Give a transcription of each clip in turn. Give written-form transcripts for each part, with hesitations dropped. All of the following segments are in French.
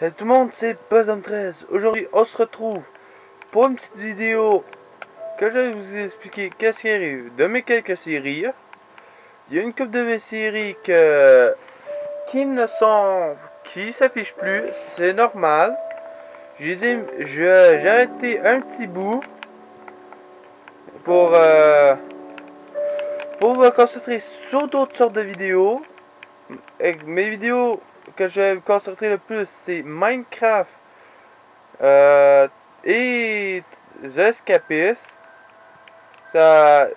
Salut tout le monde, c'est BuzzHome13. Aujourd'hui, on se retrouve pour une petite vidéo que je vais vous expliquer qu'est-ce qui arrive de mes quelques séries. Il y a une couple de mes séries qui s'affichent plus, c'est normal. J'ai arrêté un petit bout pour, euh, pour me concentrer sur d'autres sortes de vidéos. Et mes vidéos que je vais me concentrer le plus, c'est Minecraft et The Escapist. Ça,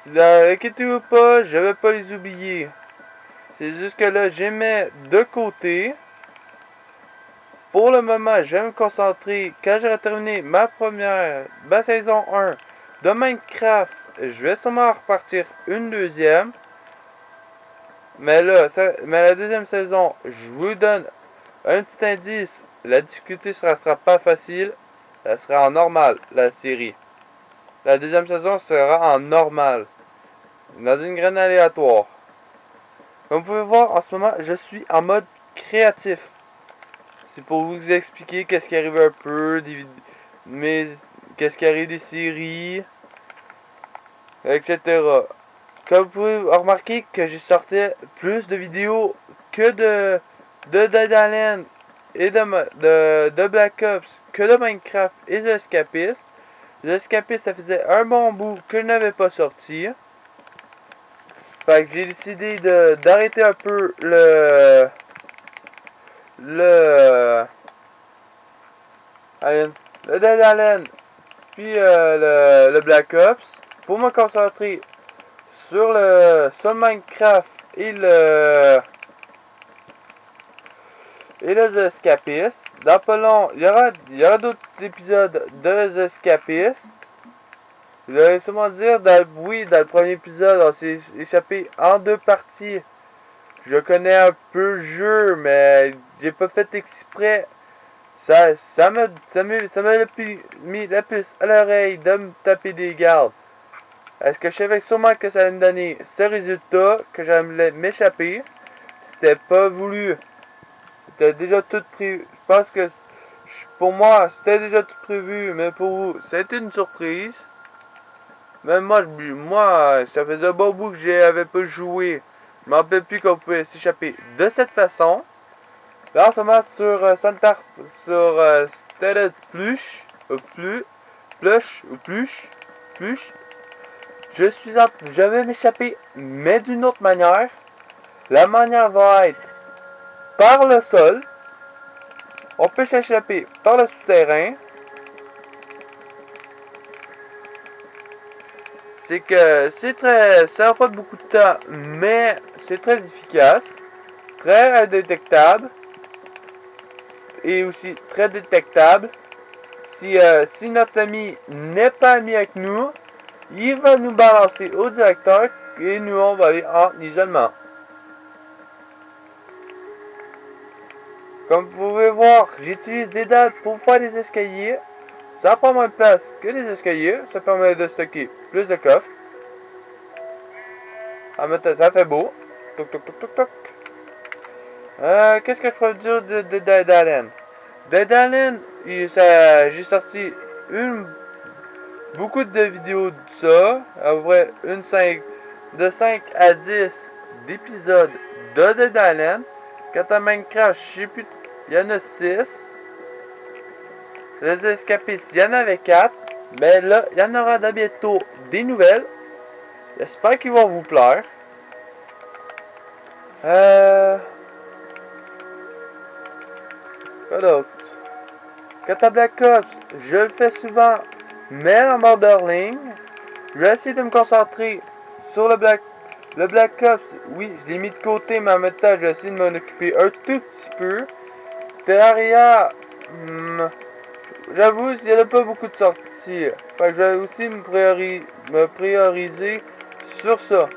inquiétez-vous pas, je vais pas les oublier. C'est juste que là, je les mets de côté. Pour le moment, je vais me concentrer. Quand j'aurai terminé ma saison 1 de Minecraft, je vais sûrement repartir une deuxième. Mais là, mais la deuxième saison, je vous donne un petit indice. La difficulté sera pas facile. Ça sera en normal, la série. La deuxième saison sera en normal. Dans une graine aléatoire. Comme vous pouvez voir, en ce moment, je suis en mode créatif. C'est pour vous expliquer qu'est-ce qui arrive un peu, qu'est-ce qui arrive des séries, etc. Comme vous pouvez remarquer que j'ai sorti plus de vidéos que de Dead Island et de Black Ops que de Minecraft et de Escapist. Escapist, ça faisait un bon bout que je n'avais pas sorti. Fait que j'ai décidé d'arrêter un peu le Dead Island puis le Black Ops pour me concentrer sur Minecraft et le The Escapist. Dans pas long, il y aura d'autres épisodes de The Escapist. Vous allez sûrement dire, dans le premier épisode, on s'est échappé en deux parties. Je connais un peu le jeu, mais j'ai pas fait exprès. Ça m'a mis la puce à l'oreille de me taper des gardes. Est-ce que je savais sûrement que ça allait me donner ce résultat, que j'allais m'échapper? C'était pas voulu. C'était déjà tout prévu. Je pense que pour moi, c'était déjà tout prévu, mais pour vous, c'était une surprise. Même moi, ça faisait un bon bout que j'avais pas joué. Je m'en rappelle plus qu'on pouvait s'échapper de cette façon. Là, en ce moment, sur Stealth Plush, je vais m'échapper, mais d'une autre manière. La manière va être par le sol. On peut s'échapper par le souterrain. C'est que ça n'a pas beaucoup de temps, mais c'est très efficace, très indétectable et aussi très détectable. Si notre ami n'est pas ami avec nous, il va nous balancer au directeur et nous on va aller en isolement. Comme vous pouvez voir, j'utilise des dalles pour faire des escaliers. Ça prend moins de place que les escaliers, ça permet de stocker plus de coffres. En même temps, ça fait beau. Toc toc toc toc toc. Qu'est-ce que je peux dire de Dead Island? Dead Island, j'ai sorti beaucoup de vidéos de ça. À peu près de 5 à 10 d'épisodes de Dead Island. Quant à Minecraft, je sais plus, il y en a 6. Les escapistes, il y en avait 4. Mais là, il y en aura de bientôt des nouvelles. J'espère qu'ils vont vous plaire. Quoi d'autre? Quant à Black Ops, je le fais souvent, mais en borderline. Je vais essayer de me concentrer sur le Black Ops. Oui, je l'ai mis de côté, mais en même temps, je vais essayer de m'en occuper un tout petit peu. Terraria, j'avoue, il n'y en a pas beaucoup de sorties. Fait que je vais aussi me prioriser sur ça.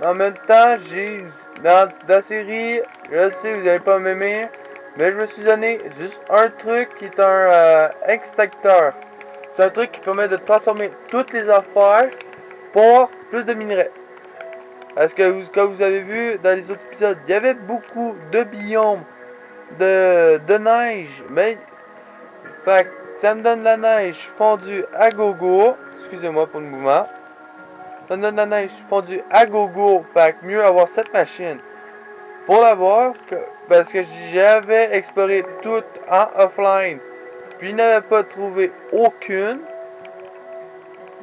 Mais en même temps, dans la série, je sais, vous n'allez pas m'aimer, mais je me suis donné juste un truc qui est un extracteur. C'est un truc qui permet de transformer toutes les affaires pour plus de minerais. Parce que, comme vous avez vu dans les autres épisodes, il y avait beaucoup de biomes de neige. Mais, fait que ça me donne la neige fondue à gogo. Excusez-moi pour le mouvement. Ça me donne la neige fondue à gogo. Fait que mieux avoir cette machine pour l'avoir. Parce que j'avais exploré tout en offline. Puis je n'avais pas trouvé aucune.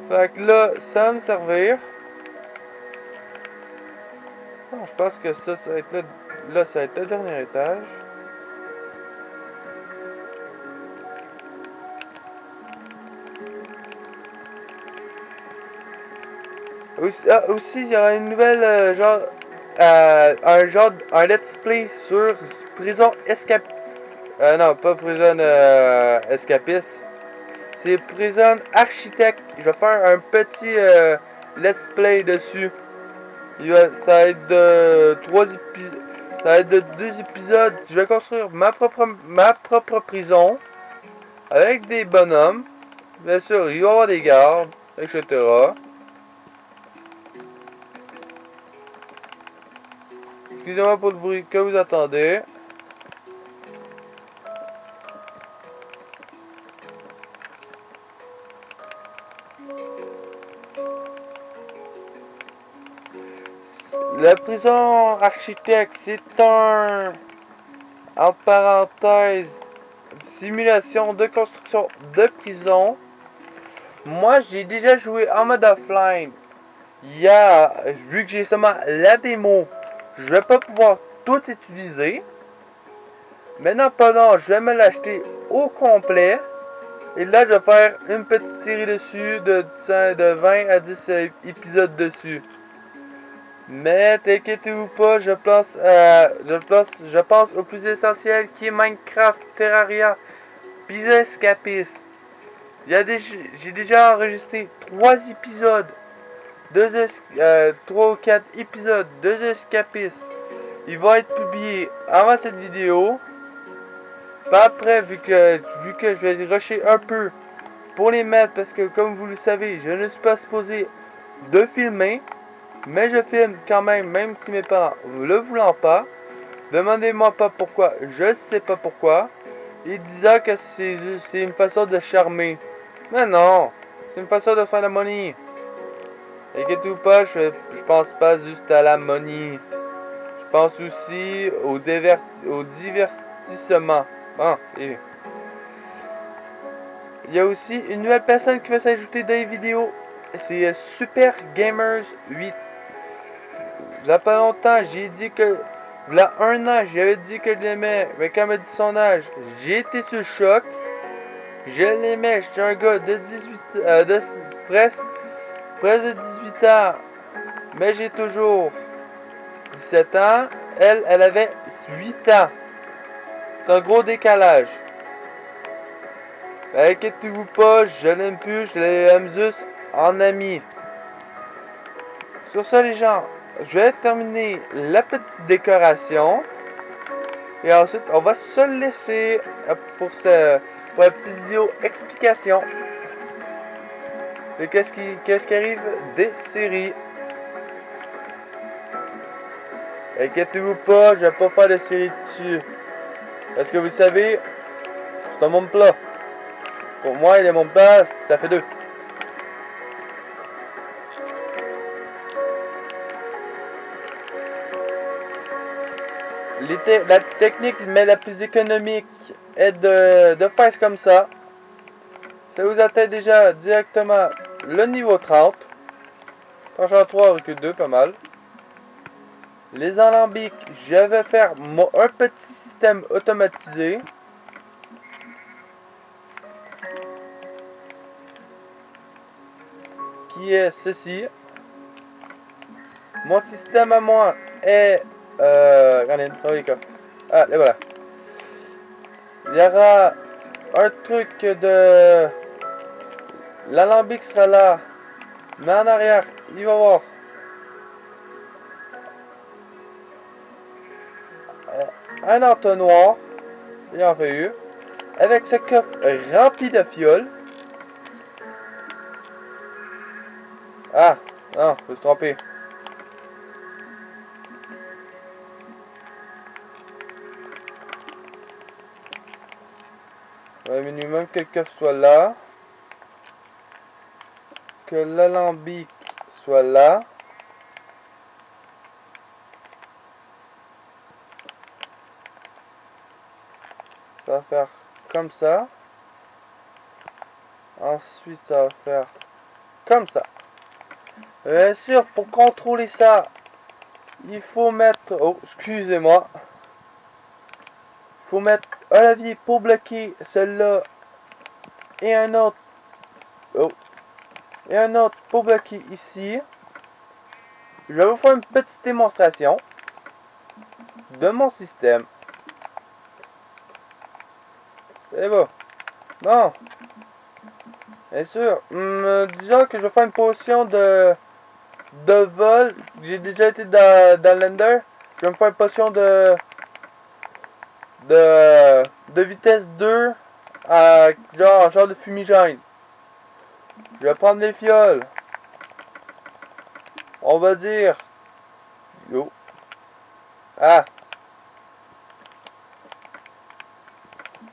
Fait que là, ça va me servir. Oh, je pense que ça va être là, ça va être le dernier étage. Aussi, il y aura une nouvelle un let's play sur Prison Escape. Non, pas Prison Escapist. C'est Prison Architect. Je vais faire un petit let's play dessus. Ça va être de 3 épisodes. Ça va être de 2 épisodes. Je vais construire ma propre prison avec des bonhommes. Bien sûr, il va y avoir des gardes, etc. Excusez-moi pour le bruit que vous attendez. La prison architecte, c'est en parenthèse, simulation de construction de prison. Moi, j'ai déjà joué en mode offline. Vu que j'ai seulement la démo, je vais pas pouvoir tout utiliser. Maintenant, pendant, je vais me l'acheter au complet. Et là, je vais faire une petite série dessus de 20 à 10 épisodes dessus. Mais t'inquiétez-vous pas, je pense au plus essentiel qui est Minecraft, Terraria, Pizza Escapist. J'ai déjà enregistré 3 épisodes, 3 ou 4 épisodes, 2 escapistes. Ils vont être publiés avant cette vidéo. Pas après, vu que je vais rusher un peu pour les mettre, parce que comme vous le savez, je ne suis pas supposé de filmer. Mais je filme quand même si mes parents ne le voulant pas. Demandez-moi pas pourquoi, je ne sais pas pourquoi. Ils disent que c'est une façon de charmer. Mais non, c'est une façon de faire la money. Inquiétez-vous pas, je pense pas juste à la money. Je pense aussi au divertissement. Ah, il y a aussi une nouvelle personne qui va s'ajouter dans les vidéos. C'est Super Gamers 8. Il y a pas longtemps, j'ai dit que. Il y a 1 an, j'avais dit que je l'aimais. Mais quand elle m'a dit son âge, j'ai été sur le choc. Je l'aimais. J'étais un gars de 18. Presque de 18 ans. Mais j'ai toujours 17 ans. Elle avait 8 ans. C'est un gros décalage. Inquiétez-vous pas, je l'aime plus. Je l'aime juste en ami. Sur ça, les gens, je vais terminer la petite décoration. Et ensuite, on va se laisser pour la petite vidéo explication de qu'est-ce qui arrive des séries. Inquiétez-vous pas, je vais pas faire de série dessus. Parce que vous savez, c'est un monde plat. Pour moi, il est mon plat, ça fait 2. La technique, mais la plus économique, est de faire comme ça. Ça vous atteint déjà directement le niveau 30. Tranchant 3 recul 2, pas mal. Les alambics, je vais faire un petit système automatisé. Qui est ceci. Mon système à moi est... regardez, ah, et voilà. Il y aura un truc de... L'alambic sera là. Mais en arrière, il va y avoir un entonnoir. Il en fait eu. Avec ce coffre rempli de fioles. Ah, non, je me suis trompé. Un minimum que le coffre soit là. Que l'alambic soit là. Ça va faire comme ça. Ensuite, ça va faire comme ça. Bien sûr, pour contrôler ça, il faut mettre... Oh, excusez-moi. Il faut mettre un levier pour bloquer celui-là et un autre. Oh. Et un autre pour bloquer ici. Je vais vous faire une petite démonstration de mon système. C'est bon. Bon. Bien sûr. Disons que je vais faire une potion de vol. J'ai déjà été dans l'Ender. Je vais me faire une potion de vitesse 2 à genre de fumigène. Je vais prendre les fioles. On va dire. Yo. Ah.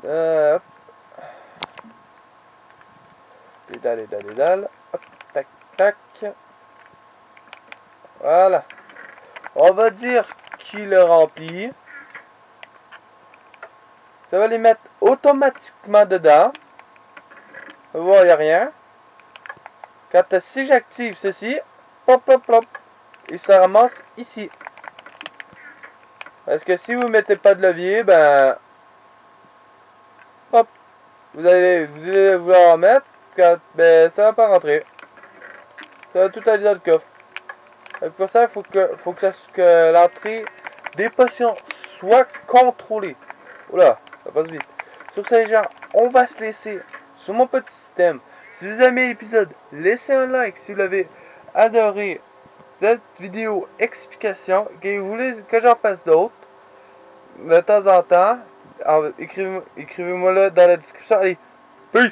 Hop. Dédale. Hop. Tac, tac. Voilà. On va dire qu'il est rempli. Ça va les mettre automatiquement dedans. Vous voyez rien. Si j'active ceci, pop, pop, pop, il se ramasse ici. Parce que si vous mettez pas de levier, ben, hop, vous allez vouloir en mettre, ben, ça va pas rentrer. Ça va tout aller dans le coffre. Et pour ça, il faut que l'entrée des potions soit contrôlée. Oula, ça passe vite. Sur ça, les gens, on va se laisser sur mon petit système. Si vous aimez l'épisode, laissez un like si vous l'avez adoré cette vidéo explication, que vous voulez que j'en fasse d'autres de temps en temps. Écrivez-moi là dans la description. Allez, peace!